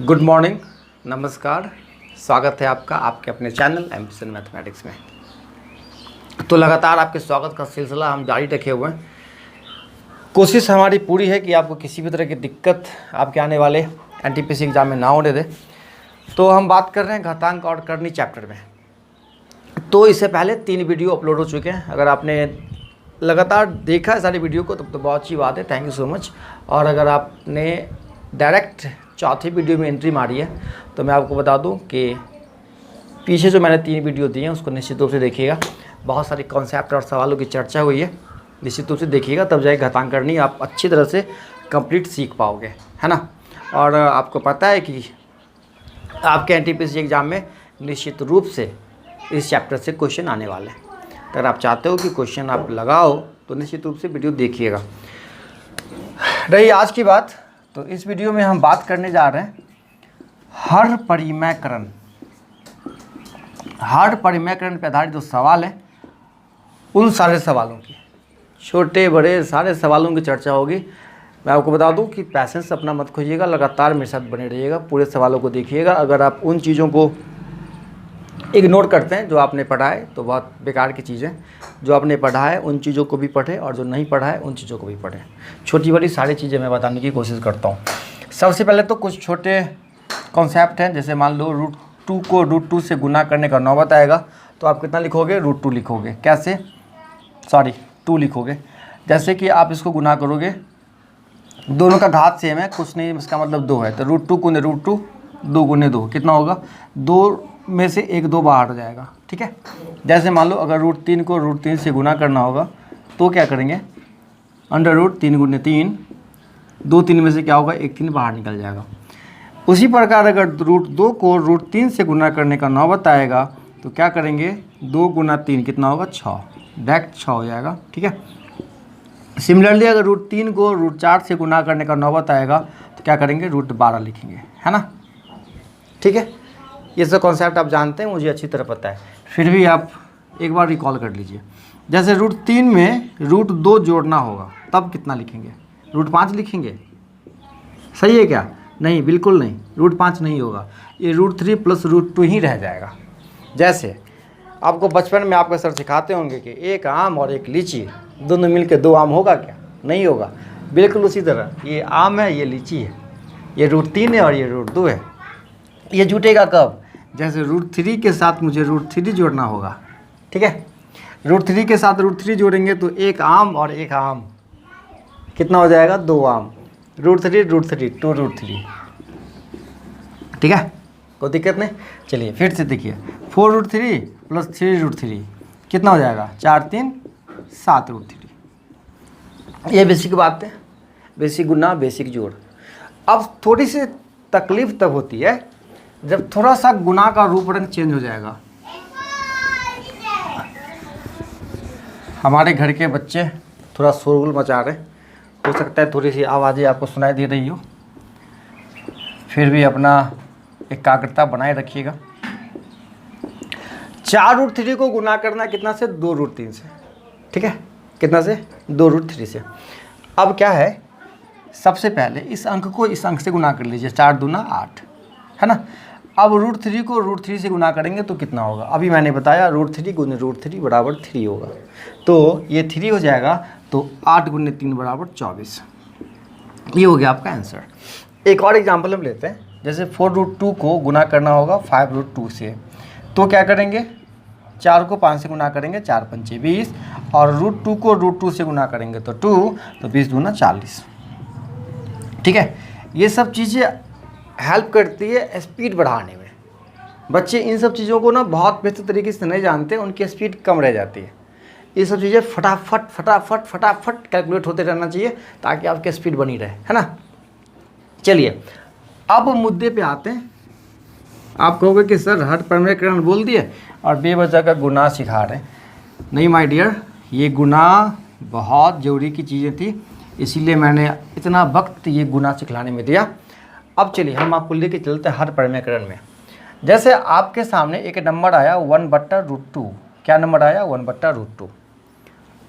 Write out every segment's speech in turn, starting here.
Good morning, नमस्कार। स्वागत है आपका आपके अपने चैनल एम्बिशन मैथमेटिक्स में। तो लगातार आपके स्वागत का सिलसिला हम जारी रखे हुए हैं। कोशिश हमारी पूरी है कि आपको किसी भी तरह की दिक्कत आपके आने वाले एनटीपीसी एग्जाम में ना होने दे। तो हम बात कर रहे हैं घातांक और करनी चैप्टर में। तो इससे पहले 3 वीडियो अपलोड हो चुके हैं। अगर आपने लगातार देखा है सारी वीडियो को तब तो बहुत अच्छी बात है, थैंक यू सो मच। और अगर आपने डायरेक्ट चौथी वीडियो में एंट्री मारी है तो मैं आपको बता दूं कि पीछे जो मैंने 3 वीडियो दिए हैं उसको निश्चित रूप से देखिएगा। बहुत सारी कॉन्सेप्ट और सवालों की चर्चा हुई है, निश्चित रूप से देखिएगा, तब जाए घातांक करनी आप अच्छी तरह से कंप्लीट सीख पाओगे, है ना। और आपको पता है कि आपके एनटीपीसी एग्ज़ाम में निश्चित रूप से इस चैप्टर से क्वेश्चन आने वाले हैं। अगर आप चाहते हो कि क्वेश्चन आप लगाओ तो निश्चित रूप से वीडियो देखिएगा। रही आज की बात, तो इस वीडियो में हम बात करने जा रहे हैं हर परिमेयकरण पे आधारित जो सवाल है उन सारे सवालों की, छोटे बड़े सारे सवालों की चर्चा होगी। मैं आपको बता दूं कि पैसेंस अपना मत खोजिएगा, लगातार मेरे साथ बने रहिएगा, पूरे सवालों को देखिएगा। अगर आप उन चीज़ों को इग्नोर करते हैं जो आपने पढ़ा है तो बहुत बेकार की चीज़ है। जो आपने पढ़ा है उन चीज़ों को भी पढ़ें और जो नहीं पढ़ा है उन चीज़ों को भी पढ़ें। छोटी बड़ी सारी चीज़ें मैं बताने की कोशिश करता हूँ। सबसे पहले तो कुछ छोटे कॉन्सेप्ट हैं, जैसे मान लो √2 को √2 से गुना करने का नौबत आएगा तो आप कितना लिखोगे, √2 लिखोगे। कैसे, 2 लिखोगे। जैसे कि आप इसको गुना करोगे, दोनों का घात सेम है, कुछ नहीं, इसका मतलब 2 है, तो √2 गुने √2, 2 गुने 2 कितना होगा, 2 में से 1 2 बाहर हो जाएगा, ठीक है। जैसे मान लो अगर √3 को √3 से गुना करना होगा तो क्या करेंगे, √3 गुने 3, 2 3 में से क्या होगा, 1 3 बाहर निकल जाएगा। उसी प्रकार अगर √2 को √3 से गुना करने का नौबत आएगा तो क्या करेंगे, 2 गुना 3 कितना होगा, 6, डायरेक्ट 6 हो जाएगा, ठीक है। सिमिलरली अगर √3 को √4 से गुना करने का नौबत आएगा तो क्या करेंगे, √12 लिखेंगे, है ना, ठीक है। ये सब कॉन्सेप्ट आप जानते हैं, मुझे अच्छी तरह पता है, फिर भी आप एक बार रिकॉल कर लीजिए। जैसे √3 में √2 जोड़ना होगा तब कितना लिखेंगे, √5 लिखेंगे, सही है क्या, नहीं, बिल्कुल नहीं, √5 नहीं होगा, ये √3 प्लस √2 ही रह जाएगा। जैसे आपको बचपन में आपके सर सिखाते होंगे कि एक आम और एक लीची दोनों मिलकर 2 आम होगा क्या, नहीं होगा। बिल्कुल उसी तरह ये आम है, ये लीची है, ये √3 है और ये √2 है। ये जुटेगा कब, जैसे √3 के साथ मुझे √3 जोड़ना होगा, ठीक है। √3 के साथ √3 जोड़ेंगे तो एक आम और एक आम कितना हो जाएगा, 2 आम, √3 √3 2 √3, ठीक है, कोई दिक्कत नहीं। चलिए फिर से देखिए, 4 √3 प्लस 3 √3 कितना हो जाएगा, 4 3 7 √3। ये बेसिक बात है, बेसिक गुना बेसिक जोड़। अब थोड़ी सी तकलीफ तब होती है जब थोड़ा सा गुना का रूप रंग चेंज हो जाएगा। हमारे घर के बच्चे थोड़ा शोरगुल मचा रहे, हो सकता है थोड़ी सी आवाज़ें आपको सुनाई दे रही हो, फिर भी अपना एकाग्रता बनाए रखिएगा। 4 √3 को गुना करना कितना से, 2 √3 से, ठीक है, कितना से, 2 √3 से। अब क्या है, सबसे पहले इस अंक को इस अंक से गुना कर लीजिए, 4 दूना 8, है ना। अब √3 को √3 से गुना करेंगे तो कितना होगा, अभी मैंने बताया √3 गुने √3 बराबर 3 होगा, तो ये 3 हो जाएगा, तो 8 गुने 3 बराबर 24। ये हो गया आपका आंसर। एक और एग्जांपल हम लेते हैं, जैसे 4 √2 को गुना करना होगा 5 √2 से, तो क्या करेंगे, 4 को 5 से गुना करेंगे, 4 पंचे 20, और √2 को √2 से गुना करेंगे तो 2, तो 20 दूना 40, ठीक है। ये सब चीज़ें हेल्प करती है स्पीड बढ़ाने में। बच्चे इन सब चीज़ों को ना बहुत बेहतर तरीके से नहीं जानते, उनकी स्पीड कम रह जाती है। ये सब चीज़ें फटाफट फटाफट फटाफट कैलकुलेट होते रहना चाहिए ताकि आपकी स्पीड बनी रहे, है ना। चलिए अब मुद्दे पे आते हैं। आप कहोगे कि सर हर परिमेयकरण बोल दिए और बेवजह का गुना सिखा रहे हैं। नहीं माय डियर, ये गुना बहुत ज़रूरी की चीज़ें थी, इसीलिए मैंने इतना वक्त ये गुना सिखलाने में दिया। अब चलिए हम आपको लेके चलते हैं हर परिमेयकरण में। जैसे आपके सामने एक नंबर आया 1/√2, क्या नंबर आया, 1/√2।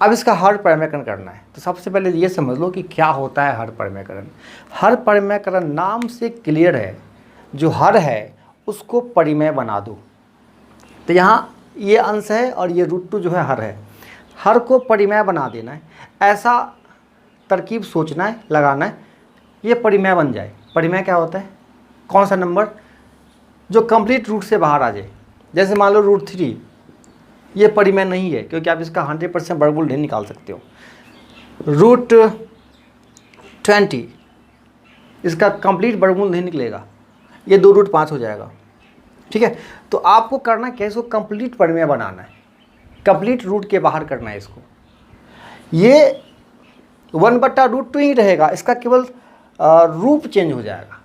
अब इसका हर परिमेयकरण करना है तो सबसे पहले ये समझ लो कि क्या होता है हर परिमेयकरण। हर परिमेयकरण नाम से क्लियर है, जो हर है उसको परिमेय बना दो। तो यहाँ ये अंश है और ये √2 जो है हर है, हर को परिमेय बना देना है। ऐसा तरकीब सोचना है, लगाना है, ये परिमेय बन जाए। परिमेय क्या होता है? कौन सा नंबर जो कंप्लीट रूट से बाहर आ जाए। जैसे मान लो √3, ये परिमेय नहीं है क्योंकि आप इसका 100% वर्गमूल नहीं निकाल सकते हो। √20, इसका कंप्लीट वर्गमूल नहीं निकलेगा, ये 2√5 हो जाएगा। ठीक है, तो आपको करना क्या है, इसको कंप्लीट परिमेय बनाना है, कंप्लीट रूट के बाहर करना है इसको। ये 1/√2 ही रहेगा, इसका केवल रूप चेंज हो जाएगा।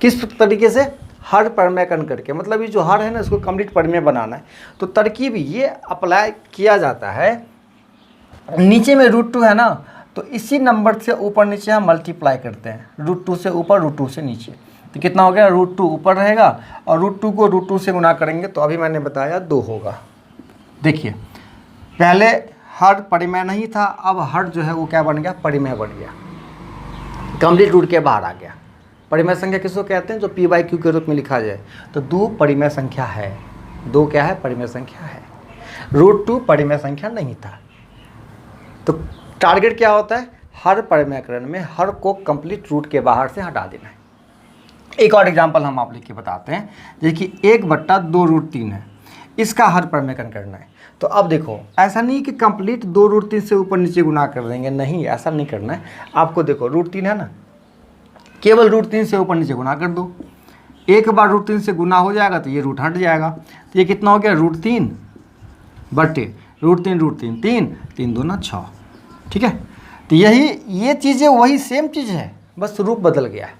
किस तरीके से? हर परिमेयकरण करके, मतलब ये जो हर है ना इसको कंप्लीट परिमेय बनाना है। तो तरकीब ये अप्लाई किया जाता है। नीचे में √2 है ना, तो इसी नंबर से ऊपर नीचे हम मल्टीप्लाई करते हैं, √2 से ऊपर √2 से नीचे। तो कितना हो गया? √2 ऊपर रहेगा और √2 को √2 से गुना करेंगे तो अभी मैंने बताया 2 होगा। देखिए, पहले हर परिमेय नहीं था, अब हर जो है वो क्या बन गया? परिमेय बन गया, कंप्लीट रूट के बाहर आ गया। परिमेय संख्या किसको कहते हैं? जो p/q के रूप में लिखा जाए। तो 2 परिमेय संख्या है। 2 क्या है? परिमेय संख्या है। √2 परिमेय संख्या नहीं था। तो टारगेट क्या होता है? हर परिमेयकरण में हर को कंप्लीट रूट के बाहर से हटा देना है। एक और एग्जांपल हम आप लिख के बताते हैं। देखिए, 1/2√3 है, इसका हर परिमेयकरण करना है। तो अब देखो, ऐसा नहीं कि कंप्लीट 2√3 से ऊपर नीचे गुना कर देंगे, नहीं, ऐसा नहीं करना है आपको। देखो, √3 है ना, केवल √3 से ऊपर नीचे गुना कर दो। एक बार √3 से गुना हो जाएगा तो ये रूट हट जाएगा। तो ये कितना हो गया? √3 बटे √3, 3 दूना 6। ठीक है, तो ये चीज़ें वही सेम चीज़ है, बस रूप बदल गया है।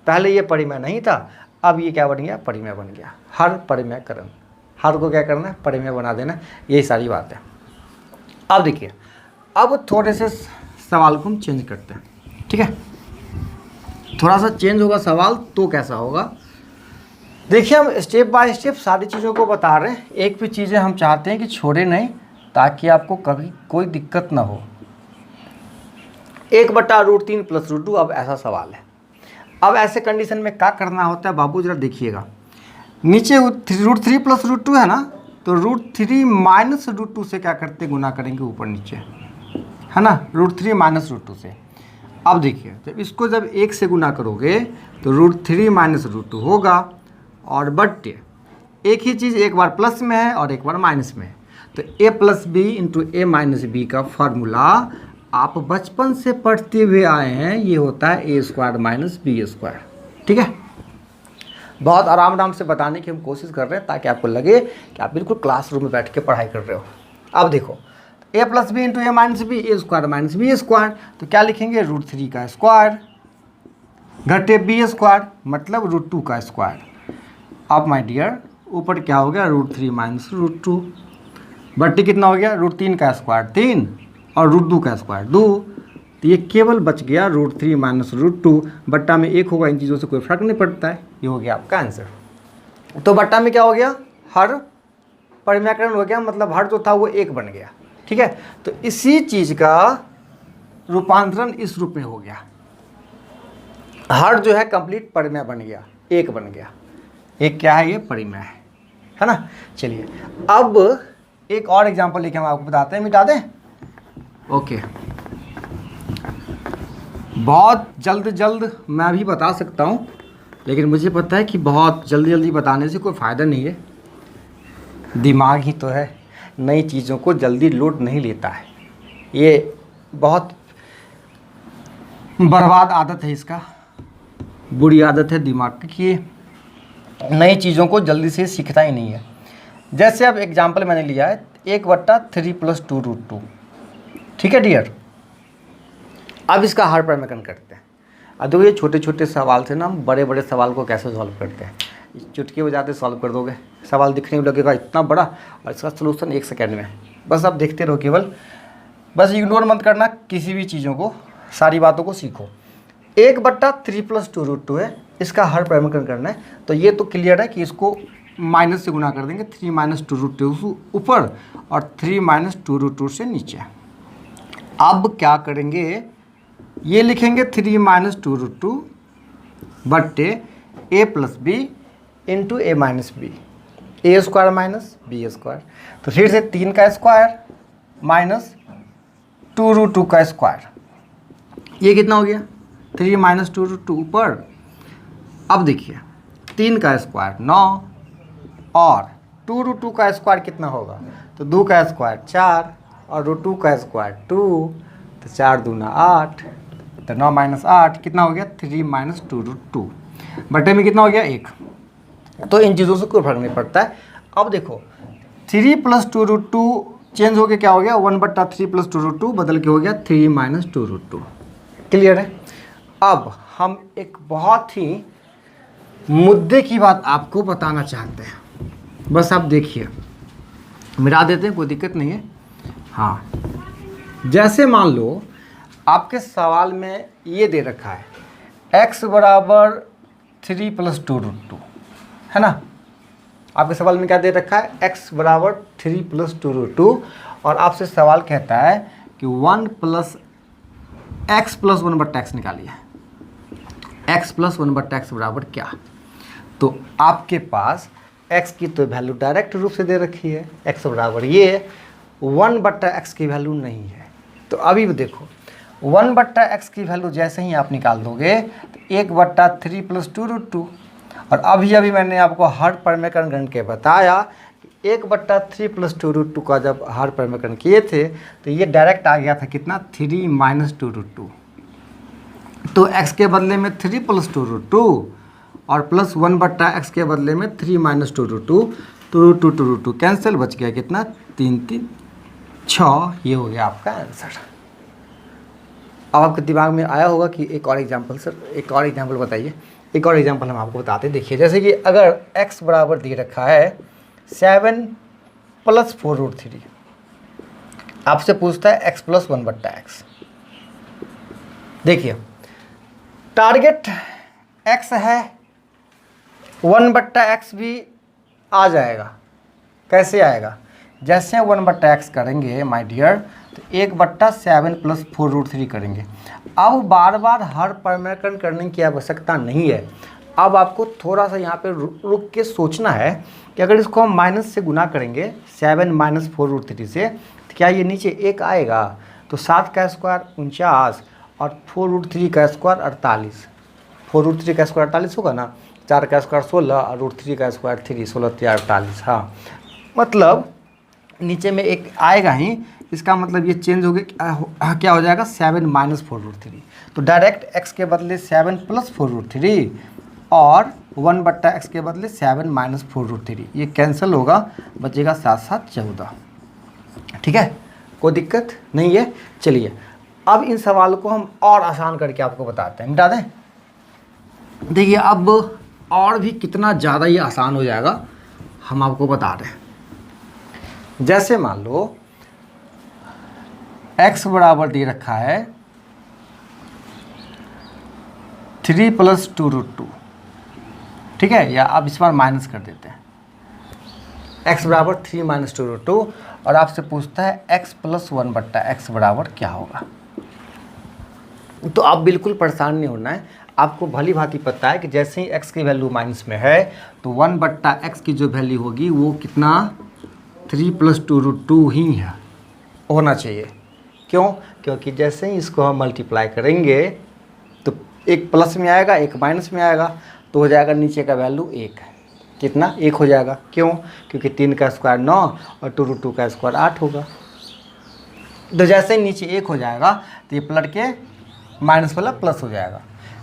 पहले ये परिमेय नहीं था, अब ये क्या बन गया? परिमेय बन गया। हर परिमेयकरण, हर को क्या करना है? परिमेय बना देना, यही सारी बात है। अब देखिए, अब थोड़े से सवाल को हम चेंज करते हैं। ठीक है, थोड़ा सा चेंज होगा सवाल तो कैसा होगा? देखिए, हम स्टेप बाय स्टेप सारी चीज़ों को बता रहे हैं। एक भी चीज़ें हम चाहते हैं कि छोड़े नहीं, ताकि आपको कभी कोई दिक्कत ना हो। 1/√3 + √2, अब ऐसा सवाल है। अब ऐसे कंडीशन में क्या करना होता है बाबू, जरा देखिएगा। नीचे √3 + √2 है ना, तो √3 - √2 से क्या करते? गुना करेंगे ऊपर नीचे, है ना, √3 - √2 से। अब देखिए, जब इसको जब 1 से गुना करोगे तो √3 - √2 होगा, और बटे एक ही चीज़ एक बार प्लस में है और एक बार माइनस में है। तो a + b × a - b का फार्मूला आप बचपन से पढ़ते हुए आए हैं, ये होता है a² - b²। ठीक है, बहुत आराम से बताने की हम कोशिश कर रहे हैं ताकि आपको लगे कि आप बिल्कुल क्लासरूम में बैठ के पढ़ाई कर रहे हो। अब देखो, a + b × a - b, a² - b², तो क्या लिखेंगे? √3 का स्क्वायर घटे b², मतलब √2 का स्क्वायर। अब माय डियर, ऊपर क्या हो गया? √3 - √2 बट्टी कितना हो गया? √3 का स्क्वायर 3 और √2 का स्क्वायर 2। तो ये केवल बच गया √3 - √2, बट्टा में 1 होगा। इन चीज़ों से कोई फर्क नहीं पड़ता है। ये हो गया आपका आंसर। तो बट्टा में क्या हो गया? हर परिमेयकरण हो गया, मतलब हर जो था वो 1 बन गया। ठीक है, तो इसी चीज़ का रूपांतरण इस रूप में हो गया। हर जो है कंप्लीट परिमेय बन गया, 1 बन गया। एक क्या है? ये परिमेय है ना। चलिए, अब एक और एग्जांपल लेके हम आपको बताते हैं। मिटा दें? ओके, बहुत जल्द मैं भी बता सकता हूँ, लेकिन मुझे पता है कि बहुत जल्दी बताने से कोई फ़ायदा नहीं है। दिमाग ही तो है, नई चीज़ों को जल्दी लोड नहीं लेता है। ये बहुत बर्बाद आदत है, इसका बुरी आदत है दिमाग की, कि नई चीज़ों को जल्दी से सीखता ही नहीं है। जैसे अब एग्जाम्पल मैंने लिया है 1/3 + 2√2। ठीक है डियर, अब इसका हर परिमेयकरण करते हैं। अब देखो, ये छोटे छोटे सवाल से ना हम बड़े बड़े सवाल को कैसे सॉल्व करते हैं। चुटकी बजाते सॉल्व कर दोगे, सवाल दिखने में लगेगा इतना बड़ा, और इसका सलूशन 1 सेकेंड में। बस आप देखते रहो, केवल बस इग्नोर मत करना किसी भी चीज़ों को, सारी बातों को सीखो। 1/3 + 2√2 है, इसका हर परिमेयकरण करना है। तो ये तो क्लियर है कि इसको माइनस से गुना कर देंगे, 3 - 2√2 ऊपर और 3 - 2√2 से नीचे। अब क्या करेंगे? ये लिखेंगे 3 - 2√2 बट्टे ए plus B into A minus B, A square minus B square. तो फिर से 3 का स्क्वायर माइनस 2√2 का स्क्वायर, ये कितना हो गया 3 माइनस 2√2 ऊपर। अब देखिए 3 का स्क्वायर 9 और 2√2 का स्क्वायर कितना होगा, तो 2 का स्क्वायर 4 और √2 का स्क्वायर 2, तो 4 दूना 8, तो 9 माइनस 8 कितना हो गया 3 माइनस 2√2, बटे में कितना हो गया 1। तो इन चीज़ों से कोई फर्क नहीं पड़ता है। अब देखो 3 प्लस 2√2 चेंज हो गया, क्या हो गया 1/3 प्लस 2√2 बदल के हो गया 3 माइनस 2√2। क्लियर है। अब हम एक बहुत ही मुद्दे की बात आपको बताना चाहते हैं, बस आप देखिए, मिटा देते हैं कोई दिक्कत नहीं है। हाँ, जैसे मान लो आपके सवाल में ये दे रखा है x बराबर 3 प्लस 2√2, है ना। आपके सवाल में क्या दे रखा है x बराबर 3 प्लस 2√2, और आपसे सवाल कहता है कि 1 प्लस x प्लस 1/x निकालिए, x प्लस 1/x बराबर क्या। तो आपके पास x की तो वैल्यू डायरेक्ट रूप से दे रखी है, x बराबर ये, 1/x की वैल्यू नहीं है। तो अभी भी देखो 1/x की वैल्यू जैसे ही आप निकाल दोगे तो 1/3 प्लस 2√2, और अभी मैंने आपको हर परिमेयकरण गण के बताया कि 1/3 प्लस 2√2 का जब हर परिमेयकरण किए थे तो ये डायरेक्ट आ गया था कितना 3 माइनस 2√2। तो x के बदले में 3 प्लस 2√2 और प्लस 1/x के बदले में 3 माइनस 2√2, 2√2 कैंसिल, बच गया कितना 3 3 6, ये हो गया आपका आंसर। अब आपके दिमाग में आया होगा कि एक और एग्जांपल, सर एक और एग्जांपल बताइए। एक और एग्जांपल हम आपको बताते हैं। देखिए जैसे कि अगर x बराबर दे रखा है 7 प्लस 4√3, आपसे पूछता है x प्लस 1/x। देखिए टारगेट x है, 1/x भी आ जाएगा। कैसे आएगा, जैसे 1/x करेंगे माय डियर तो 1/7 प्लस 4√3 करेंगे। अब बार बार हर परिमेयकरण करने की आवश्यकता नहीं है। अब आपको थोड़ा सा यहाँ पे रुक के सोचना है कि अगर इसको हम माइनस से गुना करेंगे 7 माइनस 4√3 से, तो क्या ये नीचे 1 आएगा। तो 7 का स्क्वायर 49 और 4√3 का स्क्वायर 48, 4√3 का स्क्वायर 48 होगा ना, 4 का स्क्वायर 16 और √3 का स्क्वायर 3, 16 48। हाँ, मतलब नीचे में 1 आएगा ही, इसका मतलब ये चेंज हो गया, क्या हो जाएगा 7 माइनस 4√3। तो डायरेक्ट x के बदले 7 प्लस 4√3 और 1/x के बदले 7 माइनस 4√3, ये कैंसिल होगा, बचेगा 7 7 14। ठीक है, कोई दिक्कत नहीं है। चलिए अब इन सवालों को हम और आसान करके आपको बताते हैं, मिटा दें। देखिए अब और भी कितना ज़्यादा ये आसान हो जाएगा, हम आपको बता रहे हैं। जैसे मान लो x बराबर दे रखा है 3 प्लस 2√2, ठीक है, या आप इस बार माइनस कर देते हैं। x बराबर 3 माइनस 2√2 और आपसे पूछता है x प्लस 1/x बराबर क्या होगा। तो आप बिल्कुल परेशान नहीं होना है, आपको भली भांति पता है कि जैसे ही x की वैल्यू माइनस में है तो 1/x की जो वैल्यू होगी वो कितना 3 प्लस 2√2 ही है होना चाहिए। क्यों, क्योंकि जैसे ही इसको हम मल्टीप्लाई करेंगे तो एक प्लस में आएगा एक माइनस में आएगा, तो हो जाएगा नीचे का वैल्यू 1, कितना 1 हो जाएगा। क्यों, क्योंकि 3 का स्क्वायर 9 और 2√2 का स्क्वायर 8 होगा। तो जैसे ही नीचे 1 हो जाएगा तो ये पलट के माइनस वाला प्लस हो जाएगा।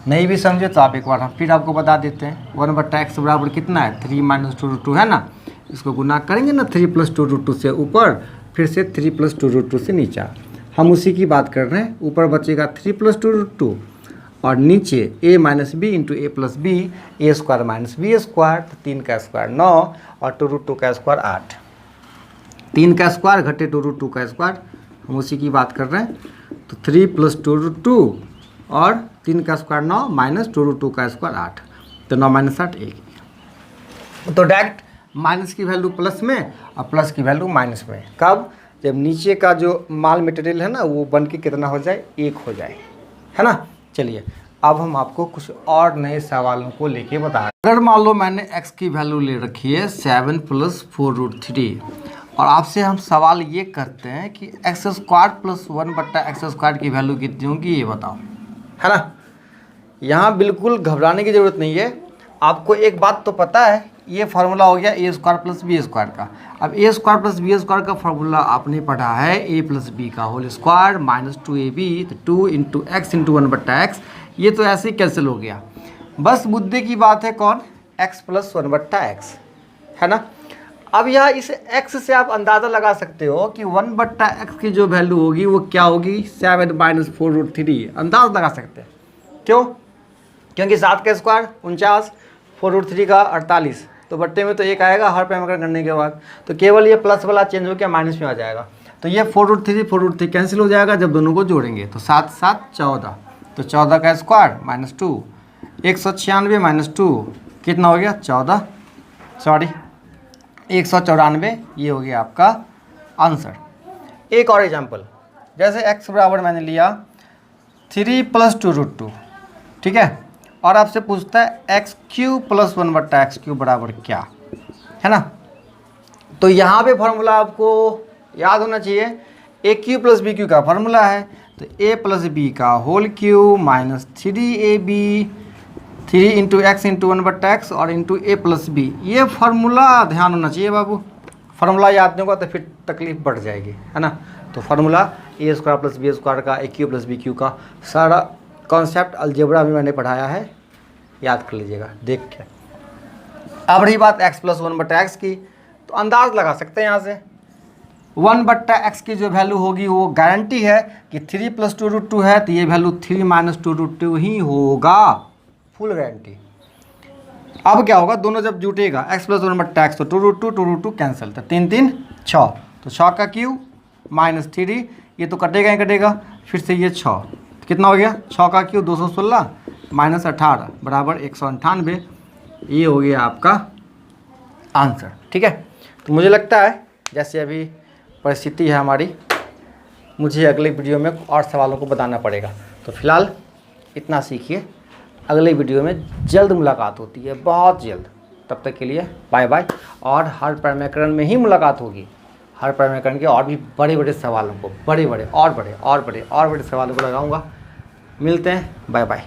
नहीं भी समझे तो आप एक बार हम फिर आपको बता देते हैं। 1/x बराबर कितना है 3 माइनस 2√2 है ना, इसको गुना करेंगे ना 3 प्लस 2√2 से ऊपर, फिर से 3 प्लस 2√2 से नीचा, हम उसी की बात कर रहे हैं। ऊपर बचेगा 3 प्लस 2√2 और नीचे a minus B into A plus B, A square minus B square, तो 3 का स्क्वायर 9 और 2√2 का स्क्वायर 8, 3 का स्क्वायर घटे 2√2 का स्क्वायर, हम उसी की बात कर रहे हैं। तो 3 प्लस 2√2 और 3 का स्क्वायर 9 माइनस 2√2 का स्क्वायर 8, तो 9 माइनस 8 1। तो डायरेक्ट माइनस की वैल्यू प्लस में और प्लस की वैल्यू माइनस में, कब, जब नीचे का जो माल मटेरियल है ना वो बन के कितना हो जाए 1 हो जाए, है ना। चलिए अब हम आपको कुछ और नए सवालों को लेके बता रहे हैं। अगर मान लो मैंने x की वैल्यू ले रखी है 7 + 4√3 और आपसे हम सवाल ये करते हैं कि x² + 1/x² की वैल्यू कितनी होगी ये बताओ, है ना। यहाँ बिल्कुल घबराने की ज़रूरत नहीं है। आपको एक बात तो पता है, ये फार्मूला हो गया a² + b² का। अब a² + b² का फार्मूला आपने पढ़ा है a + b का होल स्क्वायर -2ab, तो 2 × x × 1/x, ये तो ऐसे ही कैंसिल हो गया। बस मुद्दे की बात है कौन, x + 1/x, है ना। अब यहाँ इस x से आप अंदाज़ा लगा सकते हो कि 1/x की जो वैल्यू होगी वो क्या होगी, 7 - 4√3, अंदाज़ लगा सकते हैं। क्यों? क्योंकि 7 का स्क्वायर 49, 4√3 का 48, तो बट्टे में तो एक आएगा हर पैरामीटर करने के बाद, तो केवल ये प्लस वाला चेंज हो क्या माइनस में आ जाएगा। तो ये 4√3 कैंसिल हो जाएगा जब दोनों को जोड़ेंगे, तो 7 × 7 = 14, तो 14 का स्क्वायर -2, 196 - 2 कितना हो गया 14, सॉरी 194, ये हो गया आपका आंसर। एक और एग्जाम्पल, जैसे x बराबर मैंने लिया 3 + 2√2, ठीक है, और आपसे पूछता है x³ + 1/x³ बराबर क्या, है ना। तो यहाँ पे फार्मूला आपको याद होना चाहिए, a³ + b³ का फार्मूला है, तो a + b का whole cube -3ab, 3 × x × 1/x और × a + b, ये फार्मूला ध्यान होना चाहिए बाबू। फार्मूला याद नहीं होगा तो फिर तकलीफ बढ़ जाएगी, है ना। तो फार्मूला a² + b² का, a³ + b³ का सारा कॉन्सेप्ट अलजेब्रा में मैंने पढ़ाया है, याद कर लीजिएगा देख के। अब रही बात x + 1/x की, तो अंदाज लगा सकते हैं यहाँ से 1/x की जो वैल्यू होगी वो गारंटी है कि 3 + 2√2 है, तो ये वैल्यू 3 - 2√2 ही होगा, फुल गारंटी। अब क्या होगा, दोनों जब जुटेगा x + 1/x, तो 2√2 कैंसिल, तो 3 × 3 = 6, तो 6 का क्यूब -3, ये तो कटेगा ही कटेगा, फिर से ये 6, कितना हो गया 6 का क्यूब 216 -18 बराबर 198, ये हो गया आपका आंसर, ठीक है। तो मुझे लगता है जैसे अभी परिस्थिति है हमारी, मुझे अगले वीडियो में और सवालों को बताना पड़ेगा। तो फिलहाल इतना सीखिए, अगले वीडियो में जल्द मुलाकात होती है, बहुत जल्द। तब तक के लिए बाय बाय, और हर पैरामीकरण में ही मुलाकात होगी, हर पैरामीकरण के और भी बड़े बड़े सवालों को, बड़े बड़े सवालों को लगाऊंगा। मिलते हैं, बाय बाय।